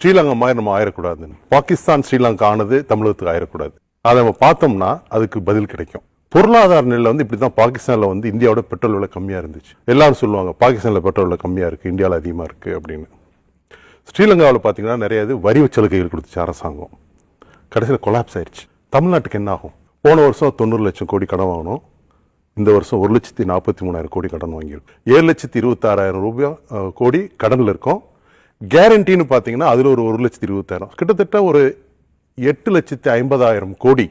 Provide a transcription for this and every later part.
ஸ்ரீலங்கா மாதிரி நம்ம ஆயிடக்கூடாதுன்னு. பாகிஸ்தான் ஸ்ரீலங்கா ஆனது தமிழகத்துக்கு ஆயிடக்கூடாது. அதை நம்ம பார்த்தோம்னா அதுக்கு பதில் கிடைக்கும். பொருளாதார நிலையில வந்து இப்படிதான் பாகிஸ்தான்ல வந்து இந்தியாவோட பெட்ரோல் விலை கம்மியா இருந்துச்சு. எல்லாரும் சொல்லுவாங்க பாகிஸ்தான்ல பெட்ரோல் விலை கம்மியா இருக்கு, இந்தியாவில் அதிகமா இருக்கு அப்படின்னு. ஸ்ரீலங்காவில் பார்த்தீங்கன்னா நிறைய வரி சலுகைகள் கொடுத்துச்சு அரசாங்கம். கடைசியில் கொலாப்ஸ் ஆயிடுச்சு. தமிழ்நாட்டுக்கு என்ன ஆகும்? போன வருஷம் 90 லட்சம் கோடி கடன் வாங்கணும். இந்த வருஷம் 1,43,000 கோடி கடன் வாங்கியிருக்கும். 7,26,000 கோடி கடன்ல இருக்கும். கேரண்டின்னு பார்த்தீங்கன்னா அதுல ஒரு 1,20,000, கிட்டத்தட்ட ஒரு 8,50,000 கோடி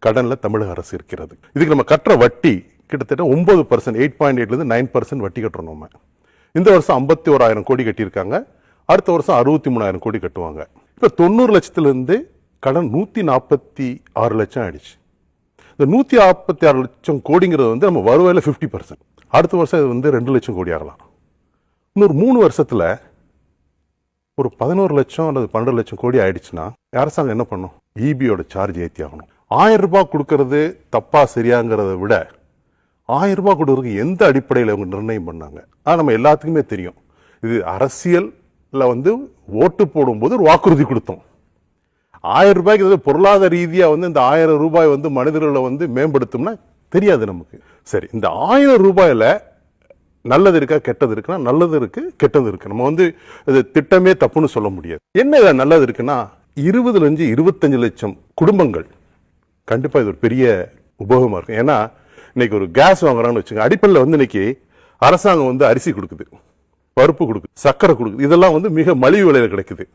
கடன்ல தமிழக அரசு இருக்கிறது. இதுக்கு நம்ம கட்டுற வட்டி கிட்டத்தட்ட 9%, 8.8 9% வட்டி கட்டுறோம் நம்ம. இந்த வருஷம் 51,000 கோடி கட்டியிருக்காங்க. அடுத்த வருஷம் 63,000 கோடி கட்டுவாங்க. இப்ப 90 லட்சத்துல இருந்து கடன் 146 லட்சம் ஆயிடுச்சு. இந்த 146 லட்சம் கோடிங்கிறது வந்து நம்ம வருவாயில 50%. அடுத்த வருஷம் இது வந்து 2 லட்சம் கோடி ஆகலாம். இன்னொரு 3 வருஷத்துல ஒரு 11 லட்சம் அல்லது 12 லட்சம் கோடி ஆயிடுச்சுன்னா அரசாங்கம் என்ன பண்ணும்? இபியோட சார்ஜ் ஏற்றி ஆகணும். 1000 ரூபாய் கொடுக்கறது தப்பா சரியாங்கிறத விட 1000 ரூபாய் கொடுக்கறதுக்கு எந்த அடிப்படையில் அவங்க நிர்ணயம் பண்ணாங்க? நம்ம எல்லாத்துக்குமே தெரியும். இது அரசியல்ல வந்து ஓட்டு போடும்போது ஒரு வாக்குறுதி கொடுத்தோம். 1000 ரூபாய்க்கு பொருளாதார ரீதியா வந்து இந்த 1000 ரூபாய் வந்து மனிதர்களை வந்து மேம்படுத்தும்னா தெரியாது நமக்கு. சரி, இந்த 1000 ரூபாயில நல்லது இருக்கா கெட்டது இருக்குன்னா நல்லது இருக்கு கெட்டது இருக்கு. நம்ம வந்து இது திட்டமே தப்புன்னு சொல்ல முடியாது. என்ன நல்லது இருக்குன்னா 20-25 லட்சம் குடும்பங்கள் கண்டிப்பா இது ஒரு பெரிய உபயோகமா இருக்கும். ஏன்னா இன்னைக்கு ஒரு கேஸ் வாங்குறான்னு வச்சுங்க, அடிப்படையில் வந்து இன்னைக்கு அரசாங்கம் வந்து அரிசி கொடுக்குது, பருப்பு கொடுக்குது, சர்க்கரை கொடுக்குது. இதெல்லாம் வந்து மிக மலிவு விலையில கிடைக்குது.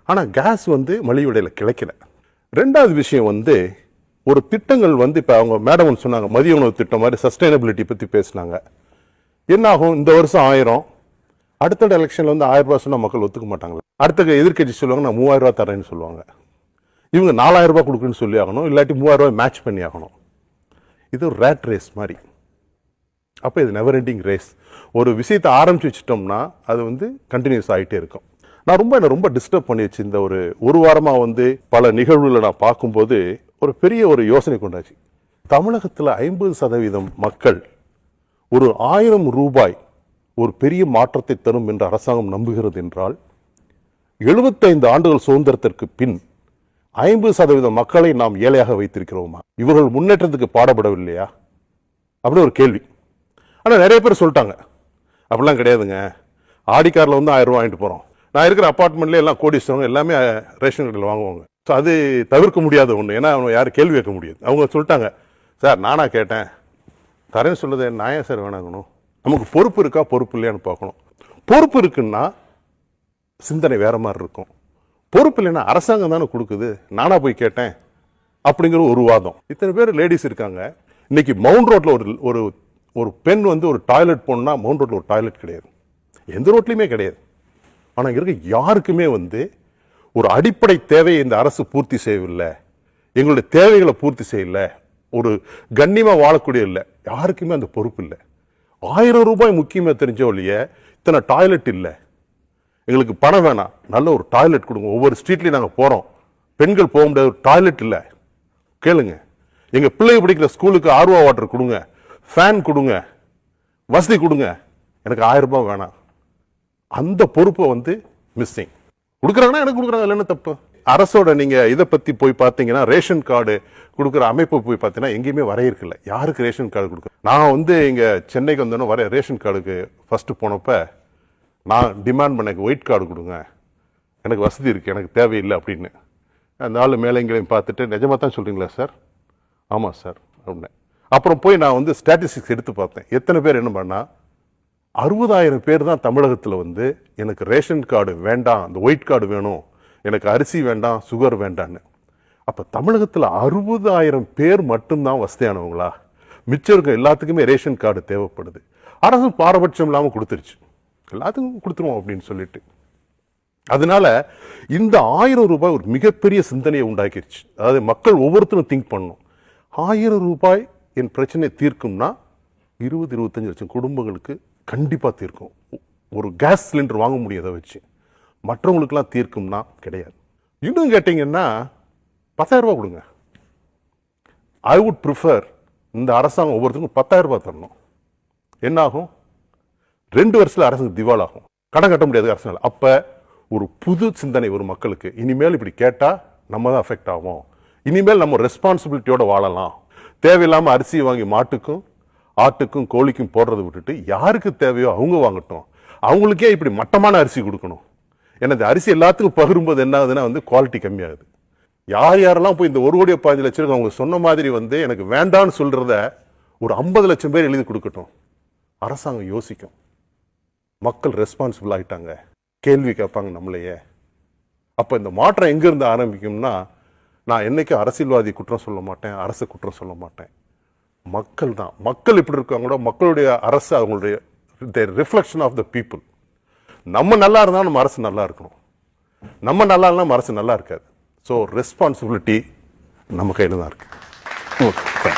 ஆனா கேஸ் வந்து மலிவு விலையில கிடைக்கல. ரெண்டாவது விஷயம் வந்து ஒரு திட்டங்கள் வந்து இப்ப அவங்க மேடம் சொன்னாங்க, மதிய உணவு திட்டம் மாதிரி சஸ்டைனபிலிட்டி பத்தி பேசினாங்க. என்ன ஆகும்? இந்த வருஷம் 1000, அடுத்த எலெக்ஷன்ல வந்து 1000 ரூபாய் சொன்னா மக்கள் ஒத்துக்க மாட்டாங்களா? அடுத்த எதிர்கட்சி சொல்லுவாங்க நான் 3000 ரூபாய் தரேன்னு சொல்லுவாங்க. இவங்க 4000 ரூபாய் கொடுக்குன்னு சொல்லி ஆகணும், இல்லாட்டி 3000 ரூபாய் மேட்ச் பண்ணி ஆகணும். இது ஒரு ரேட் ரேஸ் மாதிரி. அப்ப இது நெவர் எண்டிங் ரேஸ். ஒரு விஷயத்தை ஆரம்பிச்சு வச்சுட்டோம்னா அது வந்து கண்டினியூஸ் ஆகிட்டே இருக்கும். நான் ரொம்ப டிஸ்டர்ப் பண்ணி வச்சு இந்த ஒரு வாரமா வந்து பல நிகழ்வுகளை நான் பார்க்கும்போது ஒரு பெரிய ஒரு யோசனை கொண்டாச்சு. தமிழகத்துல 50% மக்கள் ஒரு 1000 ரூபாய் ஒரு பெரிய மாற்றத்தை தரும் என்று அரசாங்கம் நம்புகிறது என்றால் 75 ஆண்டுகள் சுதந்திரத்திற்கு பின் 50% மக்களை நாம் ஏழையாக வைத்திருக்கிறோமா? இவர்கள் முன்னேற்றத்துக்கு பாடப்படவில்லையா அப்படின்னு ஒரு கேள்வி. ஆனா நிறைய பேர் சொல்லிட்டாங்க அப்படிலாம் கிடையாதுங்க, ஆடிக்காரில் வந்து 1000 ரூபாய் வாங்கிட்டு போறோம். நான் இருக்கிற அப்பார்ட்மெண்ட்ல எல்லாம் கோடீஸ்வரங்க எல்லாமே ரேஷன் கடையில் வாங்குவாங்க. ஸோ அது தவிர்க்க முடியாத ஒன்று. ஏன்னா அவங்க யாரும் கேள்வி கேட்க முடியாது. அவங்க சொல்லிட்டாங்க, சார் நானா கேட்டேன் தரேன்னு சொல்லுது, நான் ஏன் சார் வேணாங்கணும்? நமக்கு பொறுப்பு இருக்கா பொறுப்பு இல்லையான்னு பார்க்கணும். பொறுப்பு இருக்குன்னா சிந்தனை வேற மாதிரி இருக்கும். பொறுப்பு இல்லைன்னா அரசாங்கம் தானே கொடுக்குது, நானா போய் கேட்டேன் அப்படிங்கிற ஒரு வாதம். இத்தனை பேர் லேடிஸ் இருக்காங்க. இன்னைக்கு மவுண்ட் ரோட்ல ஒரு ஒரு பெண் வந்து ஒரு டாய்லெட் போனா மவுண்ட் ரோட்ல ஒரு டாய்லெட் கிடையாது, எந்த ரோட்லயுமே கிடையாது. ஆனா இருக்க யாருக்குமே வந்து ஒரு அடிப்படை தேவையை இந்த அரசு பூர்த்தி செய்யவில்லை, எங்களுடைய தேவைகளை பூர்த்தி செய்யல, ஒரு கண்ணியமா வாழக்கூடிய இல்லை, யாருக்குமே அந்த பொறுப்பு இல்லை. 1000 ரூபாய் முக்கியமா தெரிஞ்ச ஒழிய இத்தனை டாய்லெட் இல்லை, எங்களுக்கு பணம் வேணாம், நல்ல ஒரு டாய்லெட் கொடுங்க. ஒவ்வொரு ஸ்ட்ரீட்லயும் நாங்க போறோம், பெண்கள் போக முடியாத ஒரு டாய்லெட் இல்லை, கேளுங்க. எங்க பிள்ளைங்க படிக்கிற ஸ்கூலுக்கு ஆர்வா வாட்டர் கொடுங்க, ஃபேன் கொடுங்க, வசதி கொடுங்க, எனக்கு 1000 ரூபாய் வேணாம். அந்த பொறுப்பை வந்து மிஸ்ஸிங். கொடுக்குறாங்கன்னா எனக்கு கொடுக்குறாங்க, இல்லைன்னு தப்பு. அரசோட நீங்க இதை பத்தி போய் பார்த்தீங்கன்னா ரேஷன் கார்டு கொடுக்குற அமைப்பு போய் பார்த்தீங்கன்னா எங்கேயுமே வரையிருக்குல்ல யாருக்கு ரேஷன் கார்டு கொடுக்குற. நான் வந்து இங்க சென்னைக்கு வந்தோன்னா ரேஷன் கார்டுக்கு ஃபர்ஸ்ட் போனப்ப நான் டிமாண்ட் பண்ண ஒயிட் கார்டு கொடுங்க, எனக்கு வசதி இருக்கு, எனக்கு தேவையில்லை அப்படின்னு. அந்த ஆள் மேலைங்களையும் பார்த்துட்டு நிஜமா தான் சொல்றீங்களா சார்? ஆமா சார் அப்படின்னு. அப்புறம் போய் நான் வந்து ஸ்டாட்டிஸ்டிக்ஸ் எடுத்து பார்த்தேன். எத்தனை பேர் என்ன பண்ணா 60,000 பேர் தான் தமிழகத்தில் வந்து எனக்கு ரேஷன் கார்டு வேண்டாம், அந்த ஒயிட் கார்டு வேணும், எனக்கு அரிசி வேண்டாம், சுகர் வேண்டான்னு. அப்ப தமிழகத்தில் 60,000 பேர் மட்டும்தான் வசதியானவங்களா? மிச்சம் இருக்க எல்லாத்துக்குமே ரேஷன் கார்டு தேவைப்படுது. அரசு பாரபட்சம் இல்லாமல் கொடுத்துருச்சு, எல்லாத்துக்கும் கொடுத்துருவோம் அப்படின்னு சொல்லிட்டு. அதனால இந்த 1000 ரூபாய் ஒரு மிகப்பெரிய சிந்தனையை உண்டாக்கிருச்சு. அதாவது மக்கள் ஒவ்வொருத்தரும் திங்க் பண்ணணும், 1000 ரூபாய் என் பிரச்சனை தீர்க்கும்னா 20-25 லட்சம் குடும்பங்களுக்கு கண்டிப்பா தீர்க்கும். ஒரு கேஸ் சிலிண்டர் வாங்க முடியாத வச்சு மற்றவங்களுக்குலாம் தீர்க்கும்னா கிடையாது. இன்னும் கேட்டீங்கன்னா 10,000 ரூபாய் கொடுங்க. ஐ வுட் ப்ரிஃபர் இந்த அரசாங்கம் ஒவ்வொருத்தருக்கும் 10,000 ரூபாய் தரணும். என்ன ஆகும்? 2 வருஷத்துல அரசு திவால் ஆகும், கடன் கட்ட முடியாது அரசாங்கம். அப்ப ஒரு புது சிந்தனை ஒரு மக்களுக்கு. இனிமேல் இப்படி கேட்டா நம்ம தான் அஃபெக்ட் ஆகும், இனிமேல் நம்ம ரெஸ்பான்சிபிலிட்டியோட வாழலாம். தேவையில்லாம அரிசி வாங்கி மாட்டுக்கும் ஆட்டுக்கும் கோழிக்கும் போடுறதை விட்டுட்டு யாருக்கு தேவையோ அவங்க வாங்கட்டும். அவங்களுக்கே இப்படி மட்டமான அரிசி கொடுக்கணும். ஏன்னா இந்த அரிசி எல்லாத்துக்கும் பகிரும்போது என்ன ஆகுதுன்னா குவாலிட்டி கம்மியாகுது. யார் யாரெல்லாம் போய் இந்த 1,15,00,000 அவங்க சொன்ன மாதிரி எனக்கு வேண்டான்னு சொல்றத ஒரு 50 லட்சம் பேர் எழுதி கொடுக்கட்டும். அரசாங்கம் யோசிக்கும். மக்கள் ரெஸ்பான்சிபிள் ஆயிட்டாங்க, கேள்வி கேட்பாங்க நம்மளையே. அப்ப இந்த மாற்றம் எங்க இருந்து ஆரம்பிக்கும்னா, நான் என்னைக்கும் அரசியல்வாதி குற்றம் சொல்ல மாட்டேன், அரசு குற்றம் சொல்ல மாட்டேன். மக்கள் தான். மக்கள் இப்படி இருக்காங்களோ, மக்களுடைய அரசு அவங்களுடைய ரிஃப்ளெக்ஷன் ஆஃப் த பீப்புள். நம்ம நல்லா இருந்தா நம்ம அரசு நல்லா இருக்கணும், நம்ம நல்லா இல்லைன்னா நம்ம அரசு நல்லா இருக்காது. ஸோ ரெஸ்பான்சிபிலிட்டி நம்ம கையில் தான் இருக்கு. ஓகே.